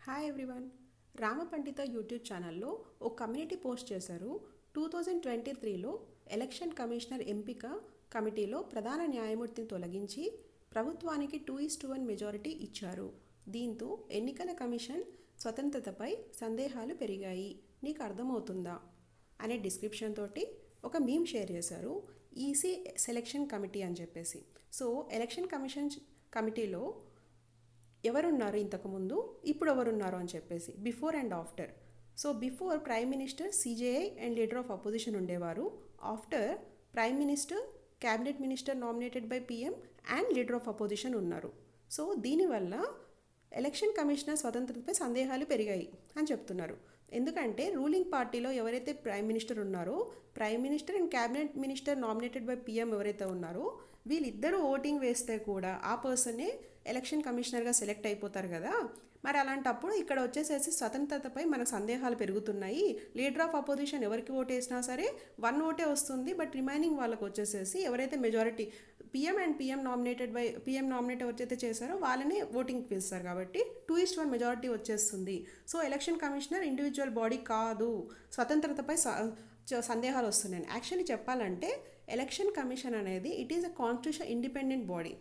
Hi everyone. రామపండిత YouTube ఛానల్లో ఒక community post చేశారు. 2023లో ఎలక్షన్ కమిషనర్ ఎంపిక కమిటీలో ప్రధాన న్యాయమూర్తిని తొలగించి ప్రభుత్వానికి 2:1 మెజారిటీ ఇచ్చారు. దీంతో ఎన్నికల కమిషన్ స్వతంత్రతపై సందేహాలు పెరిగాయి. నీకు అర్థమవుతుందా అనే డిస్క్రిప్షన్ తోటి ఒక మీమ్ షేర్ చేశారు. ఈసీ సెలక్షన్ కమిటీ అని చెప్పేసి. సో ఎలక్షన్ కమిషన్ కమిటీలో ఎవరున్నారు ఇంతకుముందు, ఇప్పుడు ఎవరున్నారు అని చెప్పేసి, before and after. So before prime minister, CJI and leader of opposition ఉండేవారు. After prime minister, cabinet minister nominated by PM and leader of opposition ఉన్నారు. సో దీనివల్ల ఎలక్షన్ కమిషనర్ స్వతంత్రతపై సందేహాలు పెరిగాయి అని చెప్తున్నారు. ఎందుకంటే రూలింగ్ పార్టీలో ఎవరైతే ప్రైమ్ మినిస్టర్ ఉన్నారో, prime minister and cabinet minister nominated by PM ఎవరైతే ఉన్నారో, వీళ్ళిద్దరూ ఓటింగ్ వేస్తే కూడా ఆ పర్సనే ఎలక్షన్ కమిషనర్గా సెలెక్ట్ అయిపోతారు కదా. మరి అలాంటప్పుడు ఇక్కడ వచ్చేసేసి స్వతంత్రతపై మనకు సందేహాలు పెరుగుతున్నాయి. లీడర్ ఆఫ్ అపోజిషన్ ఎవరికి ఓటు వేసినా సరే 1 ఓటే వస్తుంది. బట్ రిమైనింగ్ వాళ్ళకు వచ్చేసేసి ఎవరైతే majority PM and PM nominate ఎవరైతే చేశారో వాళ్ళని ఓటింగ్ వేస్తారు కాబట్టి 2:1 మెజారిటీ వచ్చేస్తుంది. So election commissioner individual body కాదు, స్వతంత్రతపై సందేహాలు వస్తున్నాయి. యాక్చువల్లీ చెప్పాలంటే ఎలక్షన్ కమిషన్ అనేది it is a constitution independent body.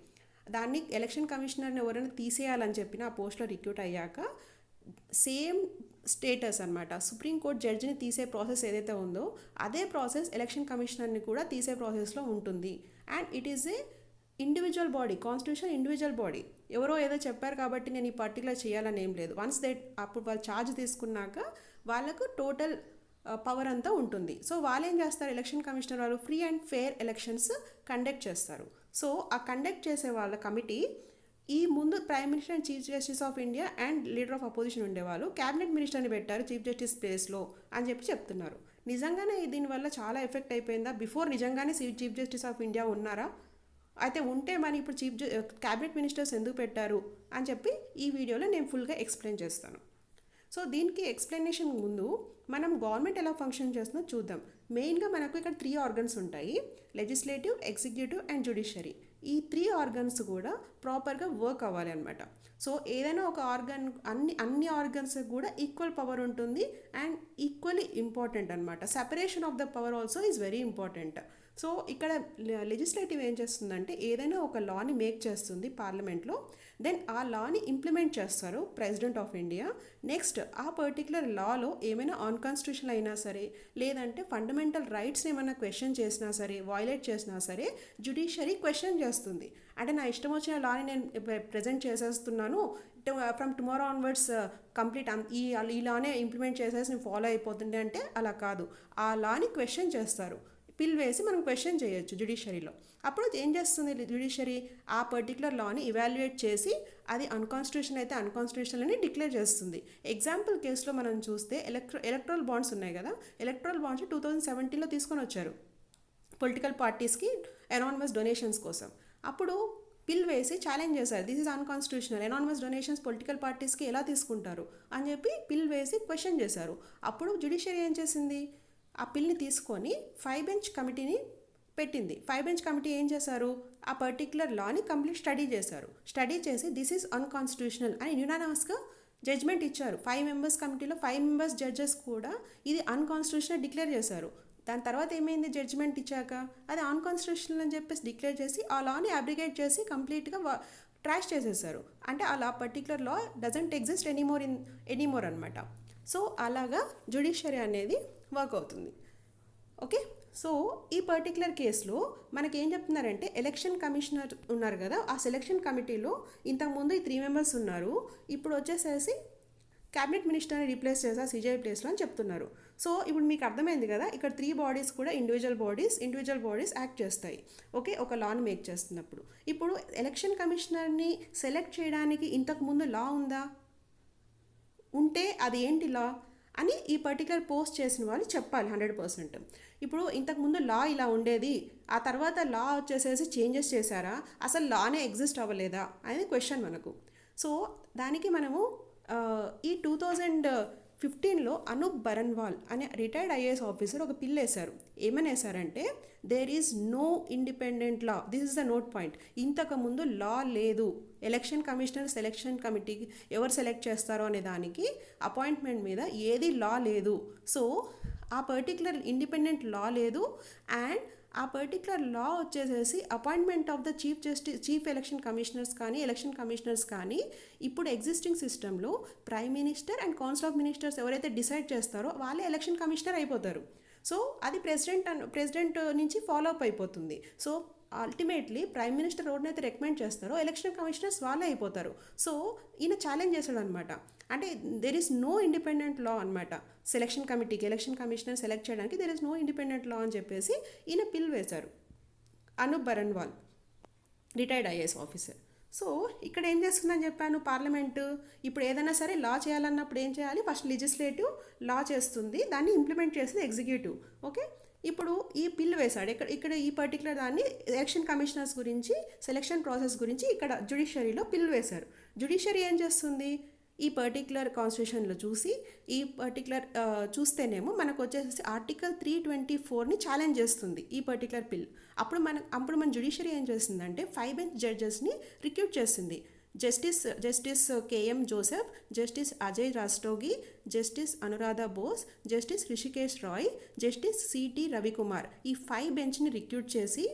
దాన్ని ఎలక్షన్ కమిషనర్ని ఎవరైనా తీసేయాలని చెప్పిన ఆ పోస్ట్లో రిక్రూట్ అయ్యాక సేమ్ స్టేటస్ అనమాట. సుప్రీంకోర్టు జడ్జిని తీసే ప్రాసెస్ ఏదైతే ఉందో అదే ప్రాసెస్ ఎలక్షన్ కమిషనర్ని కూడా తీసే ప్రాసెస్లో ఉంటుంది. And it is a individual body, constitution individual body. ఎవరో ఏదో చెప్పారు కాబట్టి నేను ఈ పర్టికులర్ చేయాలని ఏం లేదు. వన్స్ అప్పుడు వాళ్ళు ఛార్జ్ తీసుకున్నాక వాళ్ళకు టోటల్ పవర్ అంతా ఉంటుంది. సో వాళ్ళు ఏం చేస్తారు, ఎలక్షన్ కమిషనర్ వాళ్ళు free and fair elections conduct చేస్తారు. సో ఆ కండక్ట్ చేసే వాళ్ళ కమిటీ ఈ ముందు prime minister and chief justice of India and leader of opposition ఉండేవాళ్ళు క్యాబినెట్ మినిస్టర్ని పెట్టారు చీఫ్ జస్టిస్ ప్లేస్లో అని చెప్తున్నారు. నిజంగానే దీనివల్ల చాలా ఎఫెక్ట్ అయిపోయిందా? బిఫోర్ నిజంగానే చీఫ్ జస్టిస్ ఆఫ్ ఇండియా ఉన్నారా? అయితే ఉంటే మరి ఇప్పుడు క్యాబినెట్ మినిస్టర్స్ ఎందుకు పెట్టారు అని చెప్పి ఈ వీడియోలో నేను ఫుల్గా ఎక్స్ప్లెయిన్ చేస్తాను. సో దీనికి ఎక్స్ప్లెనేషన్ ముందు మనం గవర్నమెంట్ ఎలా ఫంక్షన్ చేస్తుందో చూద్దాం. మెయిన్గా మనకు ఇక్కడ 3 ఆర్గన్స్ ఉంటాయి: లెజిస్లేటివ్, ఎగ్జిక్యూటివ్ అండ్ జ్యుడిషియరీ. ఈ 3 ఆర్గన్స్ కూడా ప్రాపర్గా వర్క్ అవ్వాలి అనమాట. సో ఏదైనా ఒక ఆర్గన్ అన్ని ఆర్గన్స్ కూడా ఈక్వల్ పవర్ ఉంటుంది అండ్ ఈక్వల్లీ ఇంపార్టెంట్ అనమాట. Separation of the power also is very important. So ఇక్కడ లెజిస్లేటివ్ ఏం చేస్తుందంటే ఏదైనా ఒక లాని మేక్ చేస్తుంది పార్లమెంట్లో, దెన్ ఆ లాని ఇంప్లిమెంట్ చేస్తారు ప్రెసిడెంట్ ఆఫ్ ఇండియా. నెక్స్ట్ ఆ పర్టికులర్ లాలో ఏమైనా అన్కాన్స్టిట్యూషనల్ అయినా సరే, లేదంటే ఫండమెంటల్ రైట్స్ని ఏమైనా క్వశ్చన్ చేసినా సరే, వైలేట్ చేసినా సరే జ్యుడిషియరీ క్వశ్చన్ చేస్తుంది. అంటే నా ఇష్టం వచ్చిన లాని నేను ప్రజెంట్ చేసేస్తున్నాను, ఫ్రమ్ టుమారో ఆన్వర్డ్స్ కంప్లీట్ ఈ లానే ఇంప్లిమెంట్ చేసేసి నేను ఫాలో అయిపోతుంది అంటే అలా కాదు. ఆ లాని క్వశ్చన్ చేస్తారు, పిల్ వేసి మనం క్వశ్చన్ చేయొచ్చు జ్యుడిషియరీలో. అప్పుడు ఏం చేస్తుంది జ్యుడిషియరీ, ఆ పర్టికులర్ లాని ఇవాల్యుయేట్ చేసి అది అన్కాన్స్టిట్యూషన్ అయితే అన్కాన్స్టిట్యూషనల్ అని డిక్లేర్ చేస్తుంది. ఎగ్జాంపుల్ కేసులో మనం చూస్తే ఎలక్ట్రల్ బాండ్స్ ఉన్నాయి కదా. ఎలక్ట్రల్ బాండ్స్ 2017లో తీసుకొని వచ్చారు పొలిటికల్ పార్టీస్కి ఎనానిమస్ డొనేషన్స్ కోసం. అప్పుడు పిల్ వేసి ఛాలెంజ్ చేశారు, this is unconstitutional, anonymous donations political పార్టీస్కి ఎలా తీసుకుంటారు అని చెప్పి పిల్ వేసి క్వశ్చన్ చేశారు. అప్పుడు జ్యుడిషియరీ ఏం చేసింది, ఆ పిల్ని తీసుకొని 5 బెంచ్ కమిటీని పెట్టింది. 5 బెంచ్ కమిటీ ఏం చేశారు, ఆ పర్టికులర్ లాని కంప్లీట్ స్టడీ చేశారు. స్టడీ చేసి దిస్ ఈజ్ అన్కాన్స్టిట్యూషనల్ అని యునానిమస్గా జడ్జ్మెంట్ ఇచ్చారు. 5 మెంబర్స్ కమిటీలో 5 మెంబర్స్ జడ్జెస్ కూడా ఇది అన్కాన్స్టిట్యూషనల్ డిక్లేర్ చేశారు. దాని తర్వాత ఏమైంది, జడ్జ్మెంట్ ఇచ్చాక అది అన్కాన్స్టిట్యూషనల్ అని చెప్పేసి డిక్లేర్ చేసి ఆ లాని అబ్రిగేట్ చేసి కంప్లీట్గా ట్రాష్ చేసేసారు. అంటే ఆ law particular law doesn't exist anymore అనమాట. సో అలాగా జ్యుడిషియరీ అనేది వర్క్ అవుతుంది. ఓకే, సో ఈ పర్టికులర్ కేసులో మనకి ఏం చెప్తున్నారంటే ఎలక్షన్ కమిషనర్ ఉన్నారు కదా, ఆ సెలక్షన్ కమిటీలో ఇంతకుముందు ఈ 3 మెంబర్స్ ఉన్నారు, ఇప్పుడు వచ్చేసేసి క్యాబినెట్ మినిస్టర్ని రీప్లేస్ చేసా సిజేఐ ప్లేస్లో అని చెప్తున్నారు. సో ఇప్పుడు మీకు అర్థమైంది కదా, ఇక్కడ 3 బాడీస్ కూడా ఇండివిజువల్ బాడీస్ యాక్ట్ చేస్తాయి. ఓకే, ఒక లాని మేక్ చేస్తున్నప్పుడు. ఇప్పుడు ఎలక్షన్ కమిషనర్ని సెలెక్ట్ చేయడానికి ఇంతకుముందు లా ఉందా, ఉంటే అది ఏంటి లా అని ఈ పర్టికులర్ పోస్ట్ చేసిన వాళ్ళు చెప్పాలి 100%. ఇప్పుడు ఇంతకుముందు లా ఇలా ఉండేది, ఆ తర్వాత లా వచ్చేసేసి చేంజెస్ చేశారా, అసలు లానే ఎగ్జిస్ట్ అవ్వలేదా అనేది క్వశ్చన్ మనకు. సో దానికి మనము ఈ 2015లో అనూప్ బరన్వాల్ అనే రిటైర్డ్ ఐఏఎస్ ఆఫీసర్ ఒక పిల్ వేశారు. ఏమని వేశారంటే there is no independent law, this is the note point. ఇంతకుముందు లా లేదు, ఎలక్షన్ కమిషనర్ సెలక్షన్ కమిటీ ఎవరు సెలెక్ట్ చేస్తారో అనే దానికి అపాయింట్మెంట్ మీద ఏది లా లేదు. సో ఆ పర్టికులర్ ఇండిపెండెంట్ లా లేదు. అండ్ ఆ పర్టికులర్ లా వచ్చేసేసి appointment of the chief election commissioners కానీ ఎలక్షన్ కమిషనర్స్ కానీ ఇప్పుడు ఎగ్జిస్టింగ్ సిస్టంలో prime minister and council of ministers ఎవరైతే డిసైడ్ చేస్తారో వాళ్ళే ఎలక్షన్ కమిషనర్ అయిపోతారు. సో అది ప్రెసిడెంట్ నుంచి ఫాలో అప్ అయిపోతుంది. సో అల్టిమేట్లీ ప్రైమ్ మినిస్టర్ ఎవరినైతే రికమెండ్ చేస్తారో ఎలక్షన్ కమిషనర్స్ వాళ్ళే అయిపోతారు. సో ఈయన ఛాలెంజ్ చేశాడు అనమాట. అంటే దెర్ ఈస్ నో ఇండిపెండెంట్ లా అనమాట. సెలక్షన్ కమిటీకి ఎలక్షన్ కమిషనర్ సెలెక్ట్ చేయడానికి దెర్ ఈస్ నో ఇండిపెండెంట్ లా అని చెప్పేసి ఈయన పిల్ వేశారు. Anoop Baranwal retired IAS officer. So ఇక్కడ ఏం చేస్తుందని చెప్పాను, పార్లమెంటు ఇప్పుడు ఏదైనా సరే లా చేయాలన్నప్పుడు ఏం చేయాలి, ఫస్ట్ లెజిస్లేటివ్ లా చేస్తుంది, దాన్ని ఇంప్లిమెంట్ చేస్తుంది ఎగ్జిక్యూటివ్. ఓకే, ఇప్పుడు ఈ బిల్ వేశాడు ఇక్కడ ఈ పర్టికులర్ దాన్ని ఎలక్షన్ కమిషనర్స్ గురించి సెలక్షన్ ప్రాసెస్ గురించి ఇక్కడ జ్యుడిషియరీలో బిల్ వేశారు. జ్యుడిషియరీ ఏం చేస్తుంది, ఈ పర్టికులర్ కాన్స్టిట్యూషన్లో చూసి ఈ పర్టికులర్ చూస్తేనేమో మనకు వచ్చేసి ఆర్టికల్ 324ని ఛాలెంజ్ చేస్తుంది ఈ పర్టికులర్ బిల్. అప్పుడు మన జ్యుడిషియరీ ఏం చేస్తుందంటే 5 బెంచ్ జడ్జెస్ని రిక్రూట్ చేసింది. Justice KM Joseph, justice Ajay Rastogi, justice Anuradha Bose, justice Hrishikesh Roy, justice CT Ravikumar, ఈ 5 బెంచ్ని రిక్రూట్ చేసి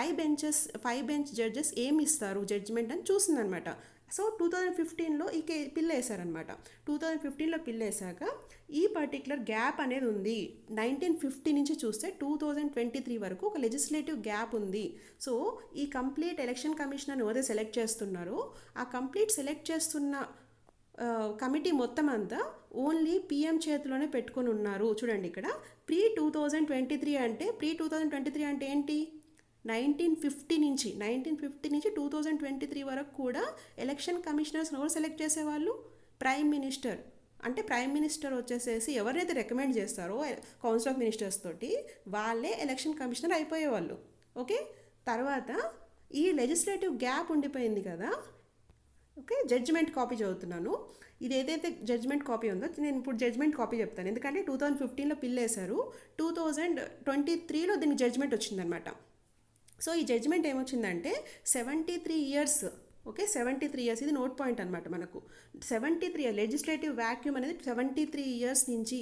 5 బెంచ్ జడ్జెస్ ఏమి ఇస్తారు జడ్జిమెంట్ అని చూసిందనమాట. సో 2015లో ఈ పిల్ వేశారనమాట. 2015లో పిల్ వేశాక ఈ పర్టికులర్ గ్యాప్ అనేది ఉంది. 1950 నుంచి చూస్తే 2023 వరకు ఒక లెజిస్లేటివ్ గ్యాప్ ఉంది. సో ఈ కంప్లీట్ ఎలక్షన్ కమిషనర్ని ఎవరైతే సెలెక్ట్ చేస్తున్నారో ఆ కంప్లీట్ సెలెక్ట్ చేస్తున్న కమిటీ మొత్తం అంతా ఓన్లీ పిఎం చేతిలోనే పెట్టుకొని ఉన్నారు. చూడండి ఇక్కడ ప్రీ 2023 అంటే ఏంటి, 1950 నుంచి 2023 వరకు కూడా ఎలక్షన్ కమిషనర్స్ ఎవరు సెలెక్ట్ చేసేవాళ్ళు, ప్రైమ్ మినిస్టర్. అంటే ప్రైమ్ మినిస్టర్ వచ్చేసేసి ఎవరైతే రికమెండ్ చేస్తారో కౌన్సిల్ ఆఫ్ మినిస్టర్స్ తోటి వాళ్ళే ఎలక్షన్ కమిషనర్ అయిపోయేవాళ్ళు. ఓకే, తర్వాత ఈ లెజిస్లేటివ్ గ్యాప్ ఉండిపోయింది కదా. ఓకే, జడ్జిమెంట్ కాపీ చదువుతున్నాను. ఇది ఏదైతే జడ్జిమెంట్ కాపీ ఉందో నేను ఇప్పుడు జడ్జిమెంట్ కాపీ చెప్తాను. ఎందుకంటే 2015లో పిల్ వేశారు, 2023లో దీనికి జడ్జిమెంట్ వచ్చిందనమాట. సో ఈ జడ్జిమెంట్ ఏమొచ్చిందంటే 73 ఇయర్స్. ఓకే, 73 ఇయర్స్, ఇది నోట్ పాయింట్ అనమాట. మనకు 73 లెజిస్లేటివ్ వ్యాక్యూమ్ అనేది 73 ఇయర్స్ నుంచి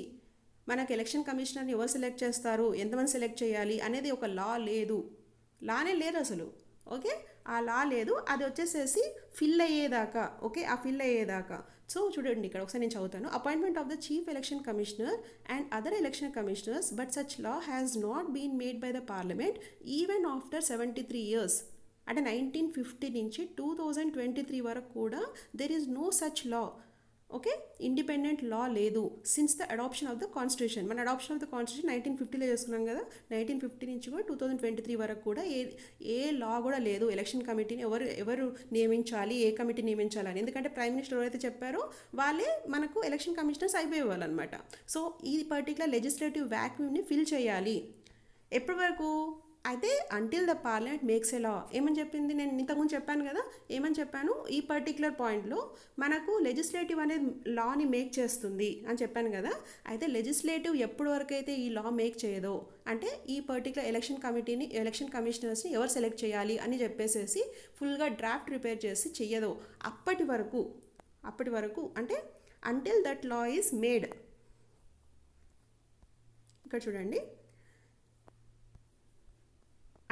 మనకు ఎలక్షన్ కమిషనర్ని ఎవరు సెలెక్ట్ చేస్తారు, ఎంతమంది సెలెక్ట్ చేయాలి అనేది ఒక లానే లేదు అసలు. ఓకే, ఆ లా లేదు, అది వచ్చేసేసి ఫిల్ అయ్యేదాకా. ఓకే, ఆ ఫిల్ అయ్యేదాకా. సో చూడండి ఇక్కడ ఒకసారి నేను చదువుతాను. Appointment of the chief election commissioner and other election commissioners but such law has not been made by the parliament even after 73 years. అంటే 1950 నుంచి 2023 వరకు కూడా there is no such law. Okay, independent law లేదు since the adoption of the constitution. మన adoption of the constitution 1950లో చేసుకున్నాం కదా. 1950 నుంచి కూడా 2023 వరకు కూడా ఏ లా కూడా లేదు ఎలక్షన్ కమిటీని ఎవరు నియమించాలి, ఏ కమిటీ నియమించాలని. ఎందుకంటే ప్రైమ్ మినిస్టర్ ఎవరైతే చెప్పారో వాళ్ళే మనకు ఎలక్షన్ కమిషనర్స్ అయిపోయేవాళ్ళు అనమాట. సో ఈ పర్టికులర్ లెజిస్లేటివ్ వ్యాక్యూమ్ని ఫిల్ చేయాలి. ఎప్పటి వరకు అయితే until the parliament makes a law. ఏమని చెప్పింది, నేను ఇంతకుముందు చెప్పాను కదా, ఏమని చెప్పాను, ఈ పర్టికులర్ పాయింట్లో మనకు లెజిస్లేటివ్ అనేది లాని మేక్ చేస్తుంది అని చెప్పాను కదా. అయితే లెజిస్లేటివ్ ఎప్పటి వరకు అయితే ఈ లా మేక్ చేయదో, అంటే ఈ పర్టికులర్ ఎలక్షన్ కమిషనర్స్ని ఎవరు సెలెక్ట్ చేయాలి అని చెప్పేసేసి ఫుల్గా డ్రాఫ్ట్ ప్రిపేర్ చేసి చెయ్యదో అప్పటి వరకు అంటే until that law is made. ఇక్కడ చూడండి,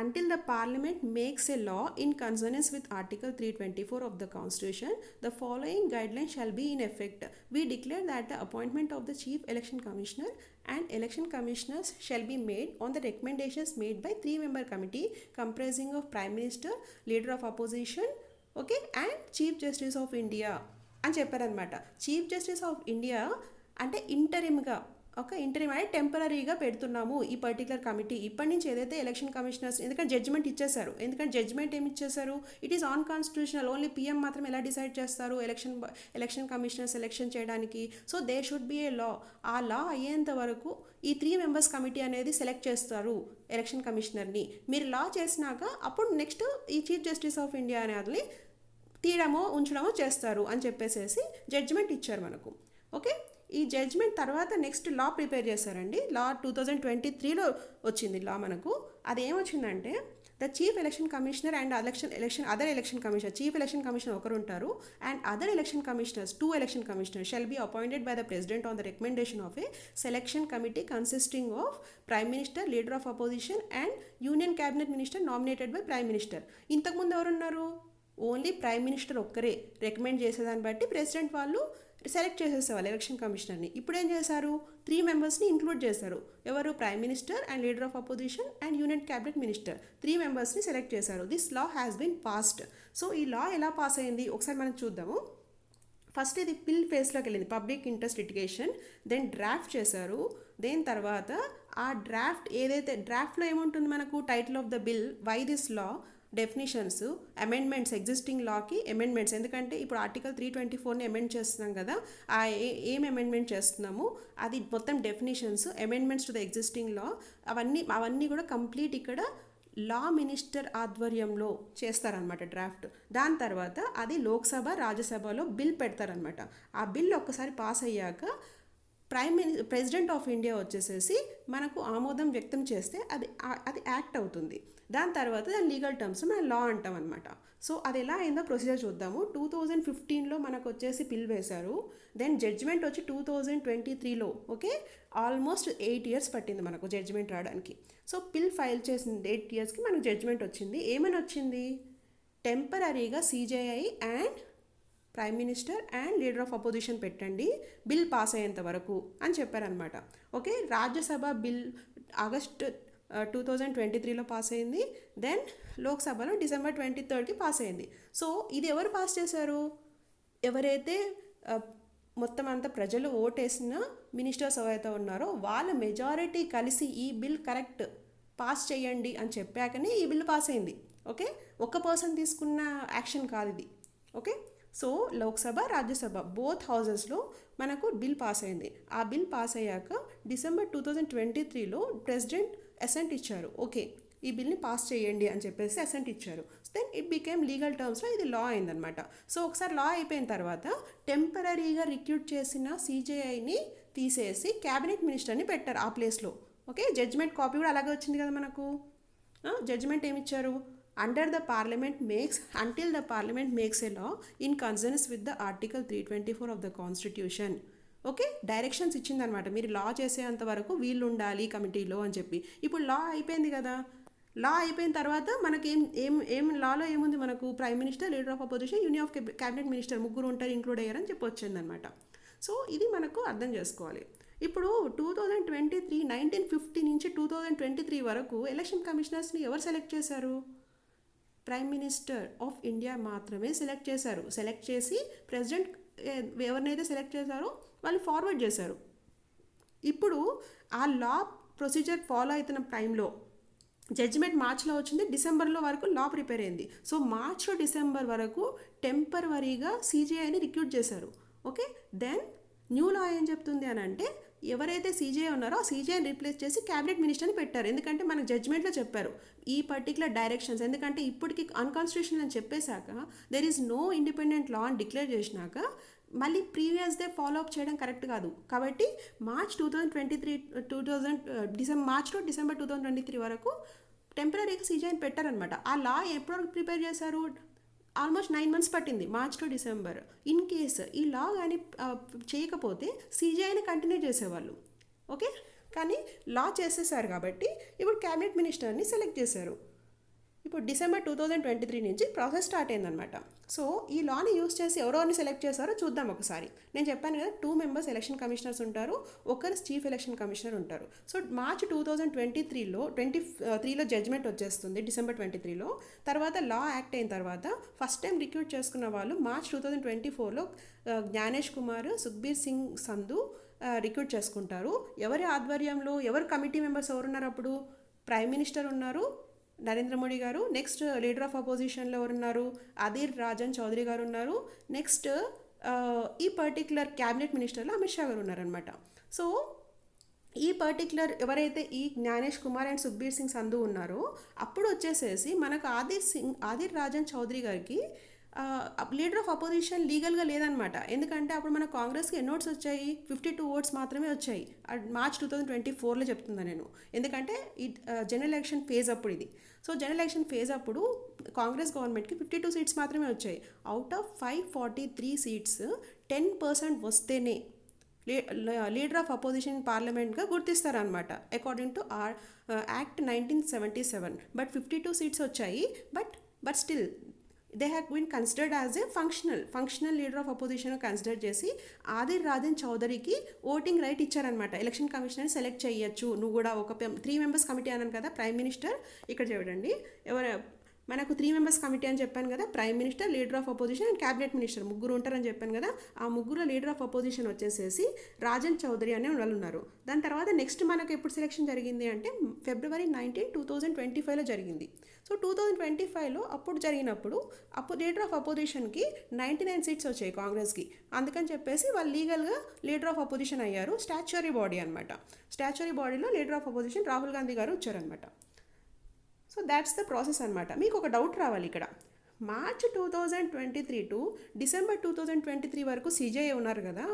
until the parliament makes a law in consonance with article 324 of the constitution, the following guidelines shall be in effect. We declare that the appointment of the chief election commissioner and election commissioners shall be made on the recommendations made by 3-member committee comprising of prime minister, leader of opposition, okay, and chief justice of India అని చెప్పారనమాట. Chief justice of India అంటే ఇంటరిమ్గా, okay, interim అంటే టెంపరీగా పెడుతున్నాము ఈ particular committee. ఇప్పటి నుంచి ఏదైతే ఎలక్షన్ కమిషనర్స్, ఎందుకంటే జడ్జిమెంట్ ఇచ్చేశారు. జడ్జిమెంట్ ఏమి ఇచ్చేశారు, it is on constitutional, only PM మాత్రం ఎలా డిసైడ్ చేస్తారు ఎలక్షన్ కమిషనర్ సెలెక్షన్ చేయడానికి. సో దే షుడ్ బి ఏ లా. ఆ లా అయ్యేంత వరకు ఈ 3 మెంబర్స్ కమిటీ అనేది సెలెక్ట్ చేస్తారు ఎలక్షన్ కమిషనర్ని. మీరు లా చేసినాక అప్పుడు నెక్స్ట్ ఈ చీఫ్ జస్టిస్ ఆఫ్ ఇండియా అనేది తీయడమో ఉంచడమో చేస్తారు అని చెప్పేసేసి జడ్జిమెంట్ ఇచ్చారు మనకు. ఓకే, ఈ జడ్జ్మెంట్ తర్వాత నెక్స్ట్ లా ప్రిపేర్ చేశారండి. లా 2023లో వచ్చింది లా మనకు. అదేమొచ్చిందంటే the chief election commissioner and other election commissioner, chief election commissioner ఒకరు ఉంటారు and other election commissioners, 2 election commissioners shall be appointed by the president on the recommendation of a selection committee consisting of prime minister, leader of opposition and union cabinet minister nominated by prime minister. ఇంతకుముందు ఎవరున్నారు? Only prime minister ఒక్కరే recommend చేసేదాన్ని బట్టి president వాళ్ళు select చేసేసేవాళ్ళు election కమిషనర్ని. ఇప్పుడు ఏం చేశారు? 3 మెంబర్స్ని ఇంక్లూడ్ చేశారు. ఎవరు? Prime minister and leader of opposition and union cabinet minister, 3 మెంబర్స్ని సెలెక్ట్ చేశారు. This law has been passed. So ఈ లా ఎలా పాస్ అయింది ఒకసారి మనం చూద్దాము. ఫస్ట్ ఇది బిల్ ఫేస్లోకి వెళ్ళింది, public interest litigation, then draft చేశారు. దెన్ తర్వాత ఆ డ్రాఫ్ట్ ఏదైతే డ్రాఫ్ట్లో ఏముంటుంది మనకు? Title of the bill, why this law, definitions, amendments, existing లాకి అమెండ్మెంట్స్, ఎందుకంటే ఇప్పుడు ఆర్టికల్ 324ని అమెండ్ చేస్తున్నాం కదా, ఆ ఏం అమెండ్మెంట్ చేస్తున్నాము అది మొత్తం definitions, amendments to the existing లా, అవన్నీ కూడా కంప్లీట్ ఇక్కడ లా మినిస్టర్ ఆధ్వర్యంలో చేస్తారనమాట డ్రాఫ్ట్. దాని తర్వాత అది లోక్సభ, రాజ్యసభలో బిల్ పెడతారనమాట. ఆ బిల్ ఒక్కసారి పాస్ అయ్యాక ప్రెసిడెంట్ ఆఫ్ ఇండియా వచ్చేసేసి మనకు ఆమోదం వ్యక్తం చేస్తే అది యాక్ట్ అవుతుంది. దాని తర్వాత దాని లీగల్ టర్మ్స్ మనం లా అంటాం అనమాట. సో అది ఎలా అయిందో ప్రొసీజర్ చూద్దాము. 2015లో మనకు వచ్చేసి బిల్ వేశారు. దెన్ జడ్జిమెంట్ వచ్చి 2023లో. ఓకే, ఆల్మోస్ట్ 8 years పట్టింది మనకు జడ్జిమెంట్ రావడానికి. సో బిల్ ఫైల్ చేసిన 8 yearsకి మనకు జడ్జిమెంట్ వచ్చింది. ఏమని వచ్చింది? టెంపరీగా CJI and prime minister and leader of opposition పెట్టండి బిల్ పాస్ అయ్యేంత వరకు అని చెప్పారనమాట. ఓకే, రాజ్యసభ బిల్ ఆగస్ట్ 2023లో పాస్ అయింది. దెన్ లోక్సభలో డిసెంబర్ 23కి పాస్ అయింది. సో ఇది ఎవరు పాస్ చేశారు? ఎవరైతే మొత్తం అంతా ప్రజలు ఓటేసిన మినిస్టర్స్ ఎవరైతే ఉన్నారో వాళ్ళ మెజారిటీ కలిసి ఈ బిల్ కరెక్ట్ పాస్ చేయండి అని చెప్పాకనే ఈ బిల్ పాస్ అయింది. ఓకే, ఒక్క పర్సన్ తీసుకున్న యాక్షన్ కాదు ఇది. Okay, so Lok Sabha, Rajya Sabha both హౌజెస్లో మనకు బిల్ పాస్ అయింది. ఆ బిల్ పాస్ అయ్యాక డిసెంబర్ 2023లో ప్రెసిడెంట్ అసెంట్ ఇచ్చారు. ఓకే, ఈ బిల్ని పాస్ చేయండి అని చెప్పేసి అసెంట్ ఇచ్చారు. దెన్ ఇట్ బికేమ్ లీగల్ టర్మ్స్లో ఇది లా అయిందనమాట. సో ఒకసారి లా అయిపోయిన తర్వాత టెంపరీగా రిక్రూట్ చేసిన CJIని తీసేసి క్యాబినెట్ మినిస్టర్ని పెట్టారు ఆ ప్లేస్లో. ఓకే, జడ్జిమెంట్ కాపీ కూడా అలాగే వచ్చింది కదా మనకు. Judgement ఏమిచ్చారు? until the parliament makes a law in consonance with the article 324 of the constitution. Okay, directions ఇచ్చిందనమాట, మీరు లా చేసేంత వరకు వీళ్ళు ఉండాలి కమిటీలో అని చెప్పి. ఇప్పుడు లా అయిపోయింది కదా, లా అయిపోయిన తర్వాత మనకి ఏం లాలో ఏముంది మనకు? Prime minister, leader of opposition, union of cabinet minister ముగ్గురు ఉంటారు, ఇంక్లూడ్ అయ్యారని చెప్పి వచ్చిందనమాట. సో ఇది మనకు అర్థం చేసుకోవాలి. ఇప్పుడు 1950 నుంచి 2023 వరకు ఎలక్షన్ కమిషనర్స్ని ఎవరు సెలెక్ట్ చేశారు? ప్రైమ్ మినిస్టర్ ఆఫ్ ఇండియా మాత్రమే సెలెక్ట్ చేశారు. సెలెక్ట్ చేసి ప్రెసిడెంట్ ఎవరినైతే సెలెక్ట్ చేశారో వాళ్ళు ఫార్వర్డ్ చేశారు. ఇప్పుడు ఆ లా ప్రొసీజర్ ఫాలో అవుతున్న టైంలో జడ్జిమెంట్ మార్చ్లో వచ్చింది, డిసెంబర్లో వరకు లా ప్రిపేర్ అయింది. సో మార్చ్ డిసెంబర్ వరకు టెంపరీగా CJIని రిక్రూట్ చేశారు. ఓకే, దెన్ న్యూ లా ఏం చెప్తుంది అని అంటే ఎవరైతే CJI ఉన్నారో ఆ CJIని రీప్లేస్ చేసి క్యాబినెట్ మినిస్టర్ని పెట్టారు. ఎందుకంటే మనకు జడ్జ్మెంట్లో చెప్పారు ఈ పర్టికులర్ డైరెక్షన్స్, ఎందుకంటే ఇప్పటికి అన్కాన్స్టిట్యూషనల్ అని చెప్పేశాక దెర్ ఈజ్ నో ఇండిపెండెంట్ లా అని డిక్లేర్ చేసినాక మళ్ళీ ప్రీవియస్ డే ఫాలో అప్ చేయడం కరెక్ట్ కాదు. కాబట్టి మార్చ్ 2023 డిసెంబర్ 2023 వరకు టెంపరీగా CJIని పెట్టారనమాట. ఆ లా ఎప్పుడు ప్రిపేర్ చేశారు? ఆల్మోస్ట్ 9 months పట్టింది, March to December. In case ఈ లా కానీ చేయకపోతే CJIని కంటిన్యూ చేసేవాళ్ళు. ఓకే, కానీ లా చేసేసారు కాబట్టి ఇప్పుడు క్యాబినెట్ మినిస్టర్ని సెలెక్ట్ చేశారు. ఇప్పుడు డిసెంబర్ 2023 నుంచి ప్రాసెస్ స్టార్ట్ అయిందనమాట. సో ఈ లాని యూస్ చేసి ఎవరెవరిని సెలెక్ట్ చేశారో చూద్దాం ఒకసారి. నేను చెప్పాను కదా 2 members ఎలక్షన్ కమిషనర్స్ ఉంటారు, ఒకరు చీఫ్ ఎలక్షన్ కమిషనర్ ఉంటారు. సో మార్చ్ 2023లో జడ్జ్మెంట్ వచ్చేస్తుంది డిసెంబర్ 23లో. తర్వాత లా యాక్ట్ అయిన తర్వాత ఫస్ట్ టైం రిక్రూట్ చేసుకున్న వాళ్ళు మార్చ్ 2024లో జ్ఞానేష్ కుమార్, సుఖ్బీర్ సింగ్ సంధు రిక్రూట్ చేసుకుంటారు. ఎవరి ఆధ్వర్యంలో, ఎవరు కమిటీ మెంబర్స్ ఎవరున్నారు అప్పుడు? ప్రైమ్ మినిస్టర్ ఉన్నారు, నరేంద్ర మోడీ గారు. నెక్స్ట్ లీడర్ ఆఫ్ అపోజిషన్లో ఎవరున్నారు? అధీర్ రంజన్ చౌదరి గారు ఉన్నారు. నెక్స్ట్ ఈ పర్టిక్యులర్ క్యాబినెట్ మినిస్టర్లో అమిత్ షా గారు ఉన్నారనమాట. సో ఈ పర్టిక్యులర్ ఎవరైతే ఈ జ్ఞానేష్ కుమార్ అండ్ సుఖ్బీర్ సింగ్ సంధు ఉన్నారో అప్పుడు వచ్చేసేసి మనకు అధీర్ రంజన్ చౌదరి గారికి లీడర్ ఆఫ్ అపోజిషన్ లీగల్గా లేదనమాట. ఎందుకంటే అప్పుడు మన కాంగ్రెస్కి ఎన్ని ఓట్స్ వచ్చాయి, 52 ఓట్స్ మాత్రమే వచ్చాయి. మార్చ్ 2024లో చెప్తున్నా నేను. ఎందుకంటే ఈ జనరల్ ఎలక్షన్ ఫేజ్ అప్పుడు ఇది. సో జనరల్ ఎలక్షన్ ఫేజ్ అప్పుడు కాంగ్రెస్ గవర్నమెంట్కి 52 సీట్స్ మాత్రమే వచ్చాయి. అవుట్ ఆఫ్ 543 సీట్స్ 10% వస్తేనే లీడర్ ఆఫ్ అపోజిషన్ పార్లమెంట్గా గుర్తిస్తారనమాట according to act 1977. But 52 seats వచ్చాయి. But still they have been considered as a functional leader of opposition consider చేసి ఆదిర్ రాజన్ చౌదరికి ఓటింగ్ రైట్ ఇచ్చారనమాట. ఎలక్షన్ కమిషనర్ని సెలెక్ట్ చేయొచ్చు, నువ్వు కూడా ఒక 3 మెంబర్స్ కమిటీ అన్నాను కదా, ప్రైమ్ మినిస్టర్ ఇక్కడ చూడండి మనకు 3 మెంబర్స్ కమిటీ అని చెప్పాను కదా, prime minister, leader of opposition and cabinet minister ముగ్గురు ఉంటారని చెప్పాను కదా. ఆ ముగ్గురు లీడర్ ఆఫ్ అపోజిషన్ వచ్చేసేసి రాజన్ చౌదరి అనే వాళ్ళు ఉన్నారు. దాని తర్వాత నెక్స్ట్ మనకు ఎప్పుడు సెలెక్షన్ జరిగింది అంటే February 19, 2025లో జరిగింది. సో 2025లో అప్పుడు జరిగినప్పుడు లీడర్ ఆఫ్ అపోజిషన్కి 99 సీట్స్ వచ్చాయి కాంగ్రెస్కి. అందుకని చెప్పేసి వాళ్ళు లీగల్గా లీడర్ ఆఫ్ అపోజిషన్ అయ్యారు. స్టాచ్యురీ బాడీ అనమాట. స్టాచ్యురీ బాడీలో leader of opposition Rahul Gandhi గారు వచ్చారనమాట. సో దాట్స్ ద ప్రాసెస్ అనమాట. మీకు ఒక డౌట్ రావాలి ఇక్కడ. మార్చ్ 2023 టు డిసెంబర్ 2023 వరకు సీజేఐ ఉన్నారు కదా,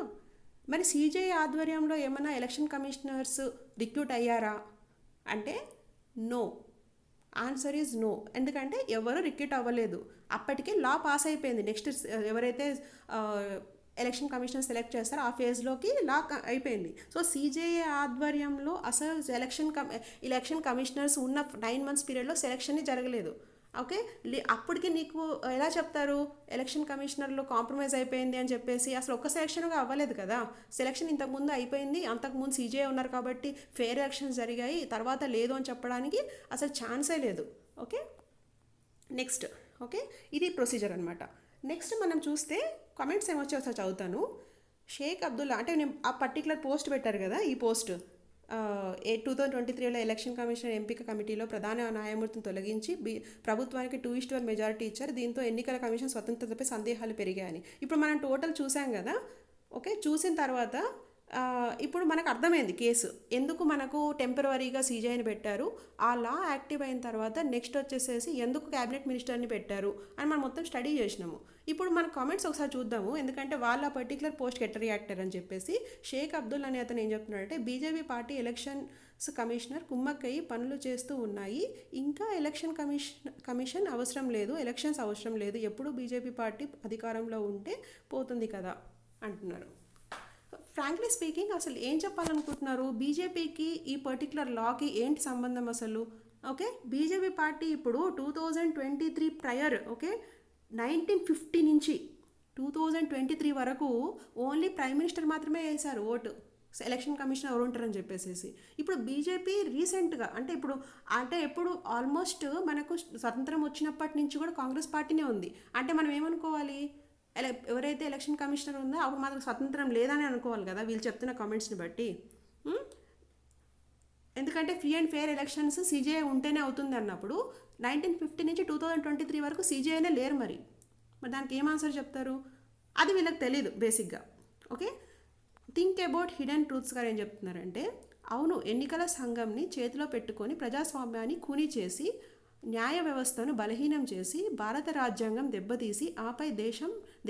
మరి సీజేఐ ఆధ్వర్యంలో ఏమైనా ఎలక్షన్ కమిషనర్స్ రిక్రూట్ అయ్యారా అంటే నో. Answer is no. ఎందుకంటే ఎవరు రిక్రూట్ అవ్వలేదు. అప్పటికే లా పాస్ అయిపోయింది. నెక్స్ట్ ఎవరైతే ఎలక్షన్ కమిషన్ సెలెక్ట్ చేస్తారో ఆ ఫేజ్లోకి లా అయిపోయింది. సో సీజేఏ ఆధ్వర్యంలో అసలు ఎలక్షన్ కమిషనర్స్ ఉన్న 9 months పీరియడ్లో సెలెక్షనే జరగలేదు. ఓకే, అప్పటికి నీకు ఎలా చెప్తారు ఎలక్షన్ కమిషనర్లో కాంప్రమైజ్ అయిపోయింది అని చెప్పేసి? అసలు ఒక్క సెలక్షన్గా అవ్వలేదు కదా. సెలక్షన్ ఇంతకుముందు అయిపోయింది, అంతకుముందు సీజేఐ ఉన్నారు కాబట్టి ఫెయిర్ ఎలక్షన్స్ జరిగాయి, తర్వాత లేదు అని చెప్పడానికి అసలు ఛాన్సే లేదు. Okay, next. ఓకే, ఇది ప్రొసీజర్ అనమాట. నెక్స్ట్ మనం చూస్తే కామెంట్స్ ఏమొచ్చి ఒకసారి చదువుతాను. షేక్ అబ్దుల్లా అంటే నేను ఆ పర్టికులర్ పోస్ట్ పెట్టారు కదా, ఈ పోస్ట్ 2023లో ఎలక్షన్ కమిషన్ ఎంపిక కమిటీలో ప్రధాన న్యాయమూర్తిని తొలగించి ప్రభుత్వానికి 2:1 మెజారిటీ ఇచ్చారు. దీంతో ఎన్నికల కమిషన్ స్వతంత్రతపై సందేహాలు పెరిగాయని. ఇప్పుడు మనం టోటల్ చూసాం కదా. ఓకే, చూసిన తర్వాత ఇప్పుడు మనకు అర్థమైంది కేసు ఎందుకు మనకు టెంపరవరీగా సీజేఐని పెట్టారు, ఆ లా యాక్టివ్ అయిన తర్వాత నెక్స్ట్ వచ్చేసేసి ఎందుకు క్యాబినెట్ మినిస్టర్ని పెట్టారు అని మనం మొత్తం స్టడీ చేసినాము. ఇప్పుడు మన కామెంట్స్ ఒకసారి చూద్దాము. ఎందుకంటే వాళ్ళ పర్టికులర్ పోస్ట్కి ఎట్ట రియాక్టర్ అని చెప్పేసి. షేక్ అబ్దుల్ అనే అతను ఏం చెప్తున్నాడంటే, బీజేపీ పార్టీ ఎలక్షన్స్ కమిషనర్ కుమ్మక్కయ్యి పనులు చేస్తూ ఉన్నాయి, ఇంకా ఎలక్షన్ కమిషన్ అవసరం లేదు, ఎలక్షన్స్ అవసరం లేదు, ఎప్పుడు బీజేపీ పార్టీ అధికారంలో ఉంటే పోతుంది కదా అంటున్నారు. ఫ్రాంక్లీ స్పీకింగ్ అసలు ఏం చెప్పాలనుకుంటున్నారు? బీజేపీకి ఈ పర్టికులర్ లాకి ఏంటి సంబంధం అసలు? ఓకే, బీజేపీ పార్టీ ఇప్పుడు 2023 ప్రయర్, ఓకే 1950 నుంచి 2023 వరకు ఓన్లీ ప్రైమ్ మినిస్టర్ మాత్రమే వేశారు ఓటు, ఎలక్షన్ కమిషన్ ఎవరు ఉంటారని చెప్పేసి. ఇప్పుడు బీజేపీ రీసెంట్గా అంటే ఎప్పుడు ఆల్మోస్ట్ మనకు స్వతంత్రం వచ్చినప్పటి నుంచి కూడా కాంగ్రెస్ పార్టీనే ఉంది. అంటే మనం ఏమనుకోవాలి, ఎవరైతే ఎలక్షన్ కమిషనర్ ఉందో అప్పుడు మాత్రం స్వతంత్రం లేదని అనుకోవాలి కదా వీళ్ళు చెప్తున్న కామెంట్స్ని బట్టి. ఎందుకంటే free and fair elections CJI ఉంటేనే అవుతుంది అన్నప్పుడు 1950 నుంచి 2023 వరకు సీజేఐనే లేరు. మరి దానికి ఏం ఆన్సర్ చెప్తారు? అది వీళ్ళకి తెలీదు బేసిక్గా. Okay, think about hidden truths గారు ఏం చెప్తున్నారంటే, అవును, ఎన్నికల సంఘంని చేతిలో పెట్టుకొని ప్రజాస్వామ్యాన్ని ఖూనీ చేసి న్యాయ వ్యవస్థను బలహీనం చేసి భారత రాజ్యాంగం దెబ్బతీసి ఆపై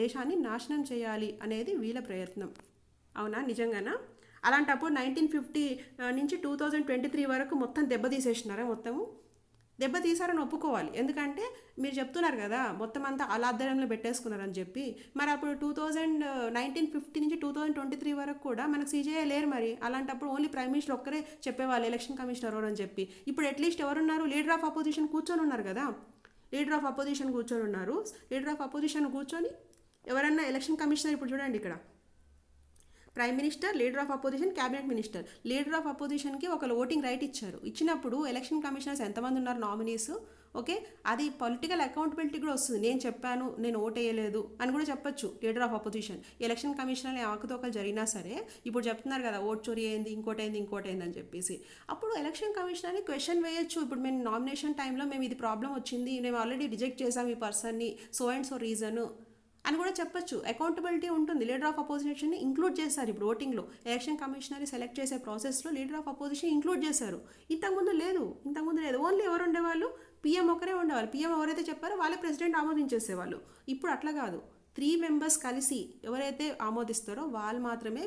దేశాన్ని నాశనం చేయాలి అనేది వీళ్ళ ప్రయత్నం. అవునా, నిజంగానా? అలాంటప్పుడు 1950 నుంచి 2023 వరకు మొత్తం దెబ్బతీసేసినారా? దెబ్బతీసారని ఒప్పుకోవాలి. ఎందుకంటే మీరు చెప్తున్నారు కదా మొత్తం అంతా అలా ఆధ్వర్యంలో పెట్టేసుకున్నారని చెప్పి. మరి అప్పుడు 1950 నుంచి 2023 వరకు కూడా మనకు సీజేఐ లేరు. మరి అలాంటప్పుడు ఓన్లీ ప్రైమ్ మినిస్టర్ ఒక్కరే చెప్పేవాళ్ళు ఎలక్షన్ కమిషనర్ ఎవరు అని చెప్పి. ఇప్పుడు అట్లీస్ట్ ఎవరున్నారు? లీడర్ ఆఫ్ అపోజిషన్ కూర్చొని ఉన్నారు కదా. లీడర్ ఆఫ్ అపోజిషన్ కూర్చొని ఎవరన్నా ఎలక్షన్ కమిషనర్ ఇప్పుడు చూడండి ఇక్కడ prime minister, leader of opposition, cabinet minister. Leader of అపోజిషన్కి ఒకళ్ళు ఓటింగ్ రైట్ ఇచ్చారు. ఇచ్చినప్పుడు ఎలక్షన్ కమిషనర్స్ ఎంతమంది ఉన్నారు నామినీస్? ఓకే, అది పొలిటికల్ అకౌంటబిలిటీ కూడా వస్తుంది. నేను చెప్పాను, నేను ఓట్ వేయలేదు అని కూడా చెప్పొచ్చు leader of opposition. Election commissioner అవకతవకలు జరిగినా సరే ఇప్పుడు చెప్తున్నారు కదా ఓట్ చోరీ అయింది, ఇంకోటి అయింది అని చెప్పేసి. అప్పుడు ఎలక్షన్ కమిషనర్ని క్వశ్చన్ వేయొచ్చు. ఇప్పుడు మేము నామినేషన్ టైంలో మేము ఇది ప్రాబ్లం వచ్చింది, మేము ఆల్రెడీ రిజెక్ట్ చేసాం ఈ పర్సన్ని, సో అండ్ సో రీజన్ అని కూడా చెప్పొచ్చు. అకౌంటబిలిటీ ఉంటుంది. లీడర్ ఆఫ్ అపోజిషన్ని ఇంక్లూడ్ చేశారు ఇప్పుడు ఓటింగ్లో. ఎలక్షన్ కమిషనర్ని సెలెక్ట్ చేసే ప్రాసెస్లో లీడర్ ఆఫ్ అపోజిషన్ ఇంక్లూడ్ చేశారు. ఇంతకుముందు లేదు. ఓన్లీ ఎవరు ఉండేవాళ్ళు? పీఎం ఒకరే ఉండేవాళ్ళు. పీఎం ఎవరైతే చెప్పారో వాళ్ళే ప్రెసిడెంట్ ఆమోదించేసేవాళ్ళు. ఇప్పుడు అట్లా కాదు, 3 మెంబర్స్ కలిసి ఎవరైతే ఆమోదిస్తారో వాళ్ళు మాత్రమే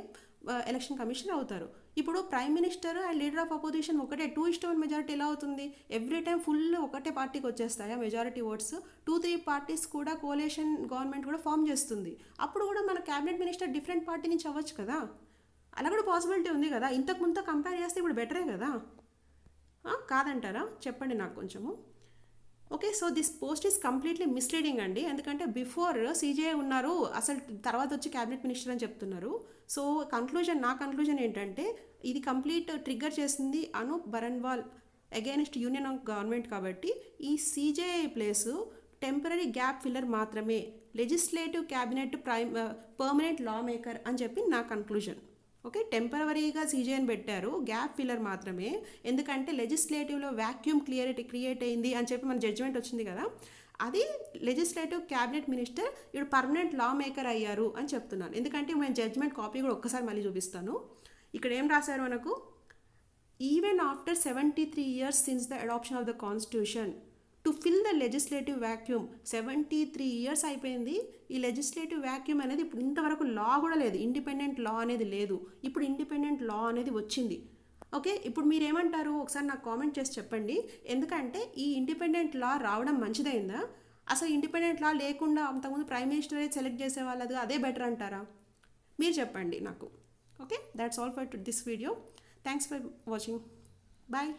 ఎలక్షన్ కమిషనర్ అవుతారు. ఇప్పుడు prime minister and leader of opposition ఒకటే 2:1 మెజారిటీ ఎలా అవుతుంది? ఎవ్రీ టైం ఫుల్ ఒకటే పార్టీకి వచ్చేస్తాయా మెజారిటీ ఓట్స్? 2-3 పార్టీస్ కూడా కోలేషన్ గవర్నమెంట్ కూడా ఫామ్ చేస్తుంది. అప్పుడు కూడా మన క్యాబినెట్ మినిస్టర్ డిఫరెంట్ పార్టీ నుంచి అవ్వచ్చు కదా. అలా కూడా పాసిబిలిటీ ఉంది కదా. ఇంతకు ముందుతో కంపేర్ చేస్తే ఇప్పుడు బెటరే కదా. కాదంటారా? చెప్పండి నాకు కొంచెము. Okay, so this post is completely misleading అండి. ఎందుకంటే బిఫోర్ సీజేఐ ఉన్నారు, అసలు తర్వాత వచ్చి క్యాబినెట్ మినిస్టర్ అని చెప్తున్నారు. సో నా కన్క్లూజన్ ఏంటంటే ఇది కంప్లీట్ ట్రిగ్గర్ చేసింది Anoop Baranwal against union of government. కాబట్టి ఈ CJI place temporary gap filler మాత్రమే, legislative cabinet permanent law maker అని చెప్పి నా కన్క్లూజన్. ఓకే, టెంపరవరీగా సీజేఐని పెట్టారు, గ్యాప్ ఫిల్లర్ మాత్రమే. ఎందుకంటే లెజిస్లేటివ్లో వ్యాక్యూమ్ క్రియేట్ అయింది అని చెప్పి మన జడ్జిమెంట్ వచ్చింది కదా. అది లెజిస్లేటివ్ క్యాబినెట్ మినిస్టర్ ఇప్పుడు పర్మనెంట్ లా మేకర్ అయ్యారు అని చెప్తున్నాను. ఎందుకంటే నేను జడ్జిమెంట్ కాపీ కూడా ఒక్కసారి మళ్ళీ చూపిస్తాను. ఇక్కడ ఏం రాశారు మనకు? Even after 73 years since the adoption of the constitution to fill the legislative vacuum. 73 years అయిపోయింది. ఈ లెజిస్లేటివ్ వ్యాక్యూమ్ అనేది ఇప్పుడు ఇంతవరకు లా కూడా లేదు, ఇండిపెండెంట్ లా అనేది లేదు. ఇప్పుడు ఇండిపెండెంట్ లా అనేది వచ్చింది. ఓకే, ఇప్పుడు మీరు ఏమంటారు ఒకసారి నాకు కామెంట్ చేసి చెప్పండి. ఎందుకంటే ఈ ఇండిపెండెంట్ లా రావడం మంచిదైందా? అసలు ఇండిపెండెంట్ లా లేకుండా అంతకుముందు ప్రైమ్ మినిస్టరే సెలెక్ట్ చేసేవాళ్ళది అదే బెటర్ అంటారా? మీరు చెప్పండి నాకు. Okay, that's all for this video. Thanks for watching. Bye.